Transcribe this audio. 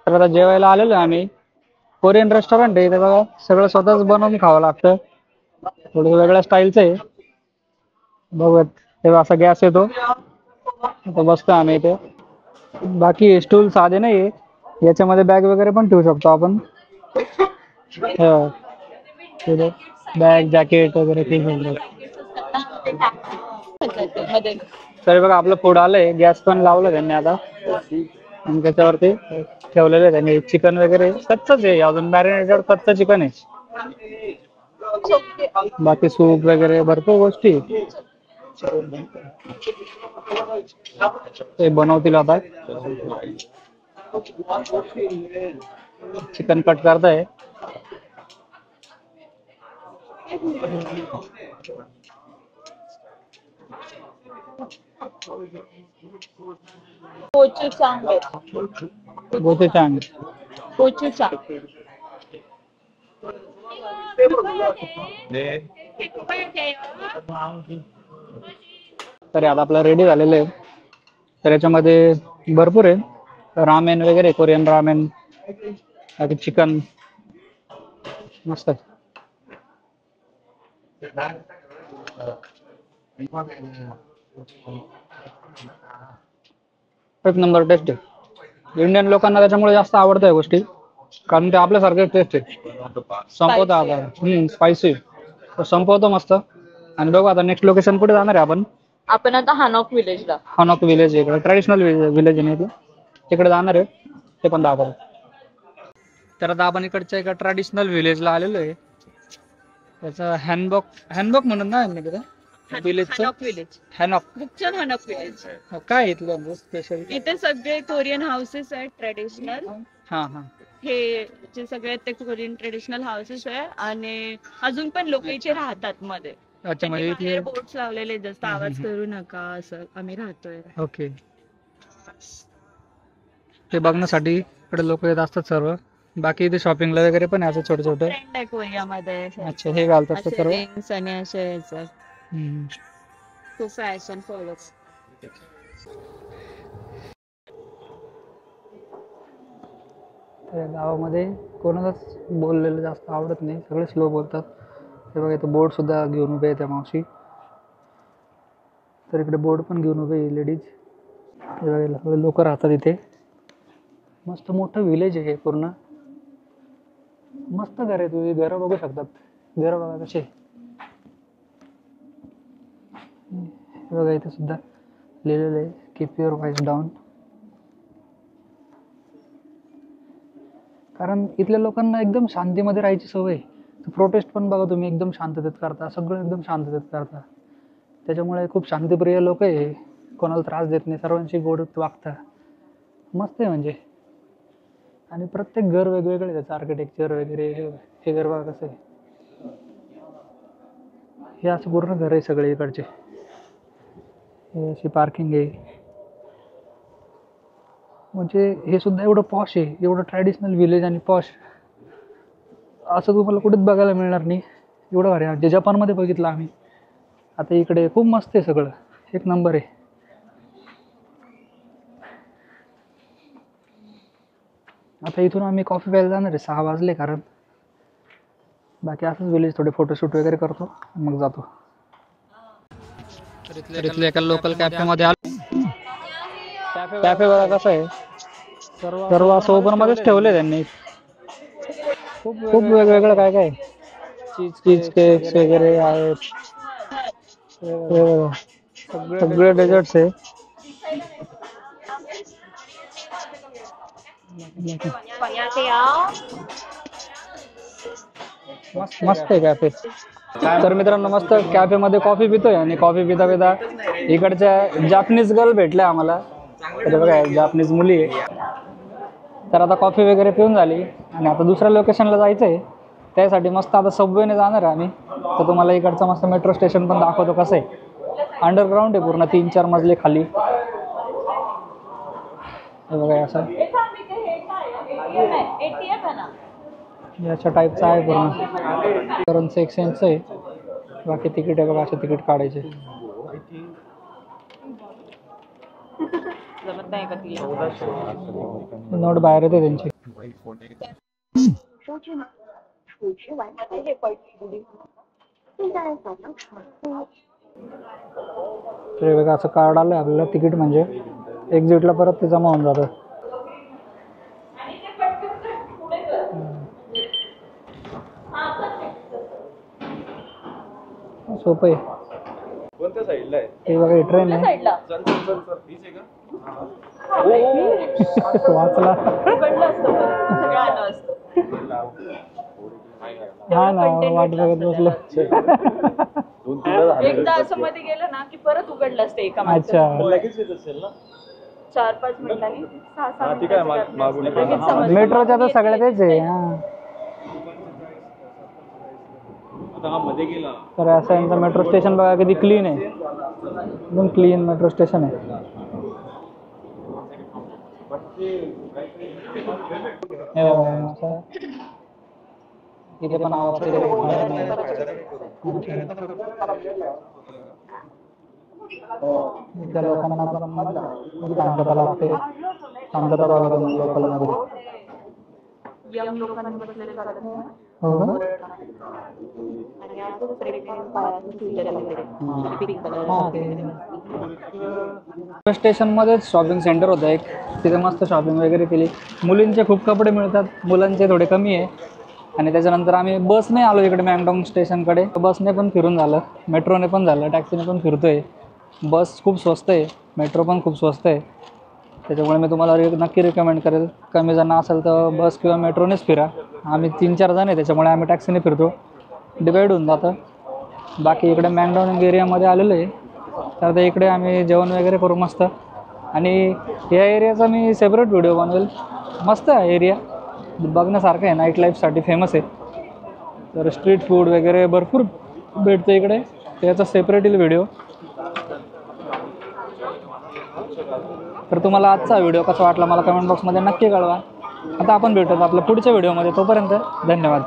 तर आता जेवायला आलेलो आहे आम्ही. कोरियन रेस्टॉरंट आहे इथे बघा. सगळं स्वतःच बनवून खावं लागतं. थोडं वेगळ्या स्टाईलचं आहे. बघूयात. तेव्हा असा गॅस येतो. आता बसतो आम्ही इथे. बाकी स्टूल साधे नाही. याच्यामध्ये बॅग वगैरे पण ठेवू शकतो आपण. बॅग जॅकेट वगैरे ठेवू तरी बघा आपलं फूड आलंय. गॅस पण लावलं त्यांनी आता. आणि त्याच्यावरती ठेवलेलं आहे त्यांनी चिकन वगैरे. कच्चच आहे अजून, मॅरिनेटेड कच्चं चिकन आहे. बाकी सूप वगैरे भरपूर गोष्टी ते बनवतील आता. चिकन कट करताय. गोचूचांग गोचूचांग. तर आता आपलं रेडी झालेलं आहे. तर याच्यामध्ये भरपूर आहे. रामेन वगैरे, कोरियन रामेन, बाकी चिकन मस्त आहे. एक नंबर टेस्ट आहे. इंडियन लोकांना त्याच्यामुळे जास्त आवडतं या गोष्टी, कारण ते आपल्यासारखे टेस्ट आहे. संपवतो आता. स्पायसी संपवतो मस्त. आणि बघू आता नेक्स्ट लोकेशन कुठे जाणार आहे आपण. आपण आता हानॉक विलेजला. हानॉक विलेज इकडे ट्रॅडिशनल विलेज आहे. तिकडे जाणार आहे. ते पण दाखवतो. तर आता आपण इकडच्या एका ट्रॅडिशनल विलेजला आलेलो आहे. त्याचं हॅनबॉक म्हणून ना हानॉक विलेज. हॅनॉक हानॉक विलेज काय इथलं स्पेशल. इथे सगळे कोरियन हाऊसेस आहेत ट्रेडिशनल. हा हा. हे जे सगळे आहेत ते कोरियन ट्रेडिशनल हाऊसेस आहे. आणि अजून पण लोक इथे राहतात मध्ये. अच्छा, म्हणजे इथे बोर्ड्स लावलेले जास्त आवाज करू नका असं आम्ही राहतोय. ओके. ते बघण्यासाठी इकडे लोक येत असतात सर्व. बाकी इथे शॉपिंगला वगैरे पण आहे छोटे छोटे. ट्रेंड आहे कोरियामध्ये. अच्छा, हे घालतात सर्व. रिंग्स आणि असे खूप फॅशन फॉलो. गावामध्ये कोणालाच बोललेलं जास्त आवडत नाही. सगळे स्लो बोलतात. हे बघा इथे बोर्ड सुद्धा घेऊन उभे आहे त्या मावशी. तर इकडे बोर्ड पण घेऊन उभे लेडीज. हे बघा सगळे लोक राहतात इथे. मस्त मोठं विलेज आहे हे पूर्ण. मस्त घर आहे. तुम्ही घरं बघू शकतात. घरं बघा कसे. हे बघा इथे सुद्धा लिहिलेलं आहे कीप युअर व्हॉइस डाऊन. कारण इथल्या लोकांना एकदम शांतीमध्ये राहायची सवय. प्रोटेस्ट पण बघा तुम्ही एकदम शांततेत करता. सगळं एकदम शांततेत करता. त्याच्यामुळे खूप शांतिप्रिय लोक आहे. कोणाला त्रास देत नाही. सर्वांशी गोड वागता. मस्त आहे म्हणजे. आणि प्रत्येक घर वेगवेगळे त्याचं आर्किटेक्चर वगैरे. हे घर बघा कसं आहे. हे असं पूर्ण घर आहे सगळे इकडचे. हे अशी पार्किंग आहे. म्हणजे हे सुद्धा एवढं पॉश आहे. एवढं ट्रॅडिशनल विलेज आणि पॉश असं तुम्हाला कुठेच बघायला मिळणार नाही. एवढं भारी आहे. जपानमध्ये बघितलं आम्ही. आता इकडे खूप मस्त आहे सगळं. एक नंबर आहे. आता इथून आम्ही कॉफी प्यायला जाणार आहे. 6 वाजले. कारण बाकी असंच विलेज थोडे फोटोशूट वगैरे करतो मग जातो. तर इथल्या एका लोकल कॅफेमध्ये आलो. कॅफे बघा कसं आहे. सर्व असं ओपन मध्येच ठेवले त्यांनी. खूप वेगवेगळं काय काय. चीज केक्स वगैरे आहेत. सगळे डेझर्ट्स आहे. मस्त आहे कॅफे. तर मित्रांनो मस्त कॅफे मध्ये कॉफी पितोय. आणि कॉफी पिता पिता इकडच्या जापनीज गर्ल भेटल्या आम्हाला. तर बघा जापनीज मुली आहे. तर आता कॉफी वगैरे पिऊन झाली. आणि आता दुसऱ्या लोकेशनला जायचं आहे. त्यासाठी मस्त आता सबवेने जाणार आहे आम्ही. तर तुम्हाला इकडचं मस्त मेट्रो स्टेशन पण दाखवतो कसं आहे. अंडरग्राऊंड आहे पूर्ण. 3-4 मजले खाली. हे बघा असं याच्या टाईपचं आहे पूर्ण. करन्सी एक्सचेंजचं आहे. बाकी तिकीट आहे बघा. असे तिकीट काढायचे. नोट बाहेर येते त्यांची. 收据吗？储值完成。这块现在早上查。 ते बघा असं कार्ड आलं आपल्याला तिकीट म्हणजे एक्झिटला परत ते जमा होऊन जातं. सोपं आहे. कोणत्या साईडला आहे? ते बघा ट्रेन आहे. चल चल चल चल हीच आहे का? वाचला. उघडलं असतं पण सगळं आलं असतं. हा ना वाट बघत बसलो. एकदा असं मध्ये गेलं ना की परत उघडलं असतं एका अच्छा लगेच येत असेल ना? 4-5 मिनिटांनी 6-7 ठीक आहे मागून मेट्रोच्या तर सगळ्या तेच आहे. हा आता हा मध्ये गेला. तर असं यांचं मेट्रो स्टेशन बघा किती क्लीन आहे. एकदम क्लीन मेट्रो स्टेशन आहे. हे बघा, असं इथे पण आवाज वगैरे येणार नाही. त्या लोकांना पण शांतता लागते. शांतता लागते लोकलमध्ये. यंग लोकांनी बसलेले चालत नाही. हो का? आणि असं प्रेग्नेंट बाळाचं फ्युचर वगैरे पिंक कलर. स्टेशनमध्येच शॉपिंग सेंटर होतं एक. तिथे मस्त शॉपिंग वगैरे केली. मुलींचे खूप कपडे मिळतात, मुलांचे थोडे कमी आहे. आणि त्याच्यानंतर आम्ही बसने आलो इकडे मँगडोंग स्टेशनकडे. बसने पण फिरून झालं, मेट्रोने पण झालं, टॅक्सीने पण फिरतोय. बस खूप स्वस्त आहे, मेट्रो पण खूप स्वस्त आहे. त्याच्यामुळे मी तुम्हाला नक्की रिकमेंड करेल. कमी जण असेल तर बस किंवा मेट्रोनेच फिरा. आम्ही 3-4 जण आहे त्याच्यामुळे आम्ही टॅक्सीने फिरतो. डिवाईड होऊन जातं. बाकी इकडे मँगडोंग एरियामध्ये आलेलो आहे तर ते इकडे आम्ही जेवण वगैरे करू मस्त. आणि या एरियाचा मी सेपरेट व्हिडिओ बनवेल. मस्त आहे एरिया, बघण्यासारखं आहे, नाईट लाईफसाठी फेमस आहे. तर स्ट्रीट फूड वगैरे भरपूर भेटतं इकडे, त्याचा सेपरेट येईल व्हिडिओ. तर तुम्हाला आजचा व्हिडिओ कसा वाटला मला कमेंट बॉक्समध्ये नक्की कळवा. आता आपण भेटूत आपल्या पुढच्या व्हिडिओमध्ये. तोपर्यंत धन्यवाद.